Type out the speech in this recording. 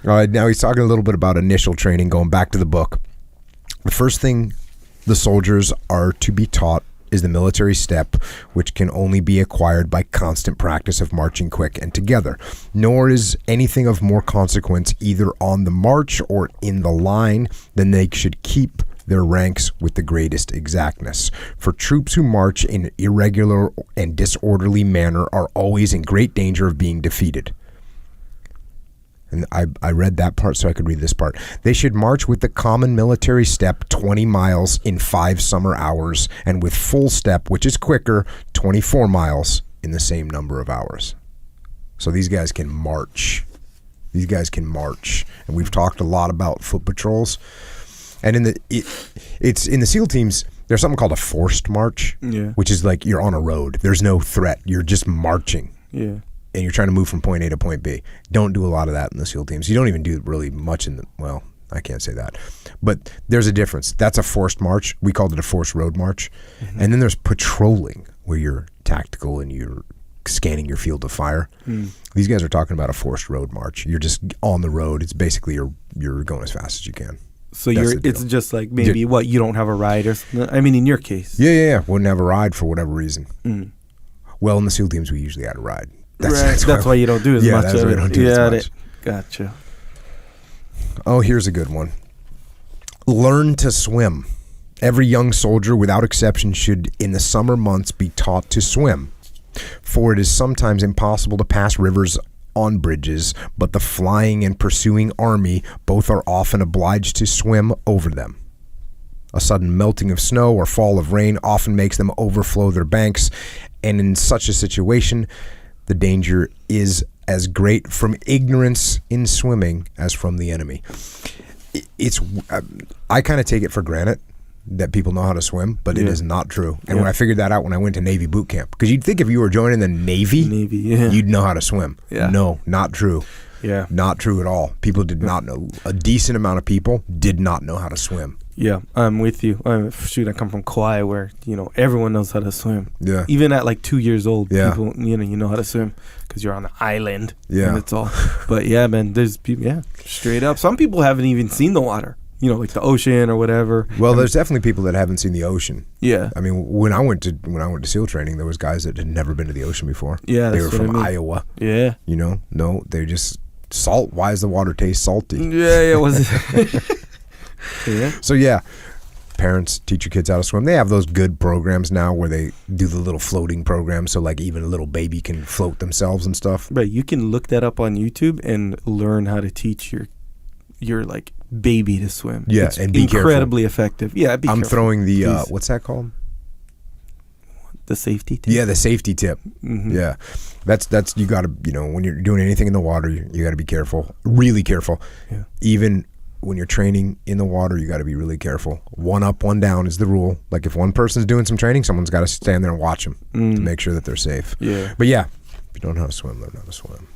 Now he's talking a little bit about initial training, going back to the book. The first thing the soldiers are to be taught is the military step, which can only be acquired by constant practice of marching quick and together. Nor is anything of more consequence either on the march or in the line than they should keep their ranks with the greatest exactness. For troops who march in irregular and disorderly manner are always in great danger of being defeated. And I read that part so I could read this part. They should march with the common military step 20 miles in 5 summer hours, and with full step, which is quicker, 24 miles in the same number of hours. So these guys can march. These guys can march. And we've talked a lot about foot patrols. And it's in the SEAL teams, there's something called a forced march, which is like you're on a road. There's no threat. You're just marching. Yeah. And you're trying to move from point A to point B. Don't do a lot of that in the SEAL teams. You don't even do really much well, I can't say that. But there's a difference. That's a forced march. We called it a forced road march. Mm-hmm. And then there's patrolling, where you're tactical and you're scanning your field of fire. These guys are talking about a forced road march. You're just on the road. It's basically you're going as fast as you can. So it's just like maybe you don't have a ride or something. I mean, in your case. Yeah. Wouldn't have a ride for whatever reason. Well, in the SEAL teams, we usually had a ride. That's why you don't do as much. That's why we don't do as much. Gotcha. Oh, here's a good one. Learn to swim. Every young soldier, without exception, should in the summer months be taught to swim. For it is sometimes impossible to pass rivers on bridges, but the flying and pursuing army both are often obliged to swim over them. A sudden melting of snow or fall of rain often makes them overflow their banks, and in such a situation, the danger is as great from ignorance in swimming as from the enemy. I kind of take it for granted that people know how to swim, but it is not true. And when I figured that out when I went to Navy boot camp, because you'd think if you were joining the Navy, you'd know how to swim. Yeah. No, not true. Yeah, not true at all. People did not know. A decent amount of people did not know how to swim. Yeah, I'm with you. I come from Kauai, where everyone knows how to swim. Yeah, even at like 2 years old, people you know how to swim because you're on an island. Yeah, and that's all. But yeah, man, there's people. Yeah, straight up. Some people haven't even seen the water. Like the ocean or whatever. Well, there's definitely people that haven't seen the ocean. Yeah, I mean, when I went to SEAL training, there was guys that had never been to the ocean before. Yeah, they were from Iowa. Yeah, no, they just salt. Why does the water taste salty? Yeah, was it? Yeah. So yeah, parents teach your kids how to swim. They have those good programs now where they do the little floating program, so like even a little baby can float themselves and stuff. Right, you can look that up on YouTube and learn how to teach your like baby to swim. Yeah, it's and be incredibly careful. Effective. Yeah, be I'm careful. Throwing the what's that called? The safety tip. Yeah, the safety tip. Mm-hmm. Yeah, that's you got to when you're doing anything in the water, you got to be careful, really careful. Yeah, even when you're training in the water, you got to be really careful. One up, one down is the rule. Like if one person's doing some training, someone's got to stand there and watch them to make sure that they're safe. Yeah. But yeah, if you don't know how to swim, learn how to swim.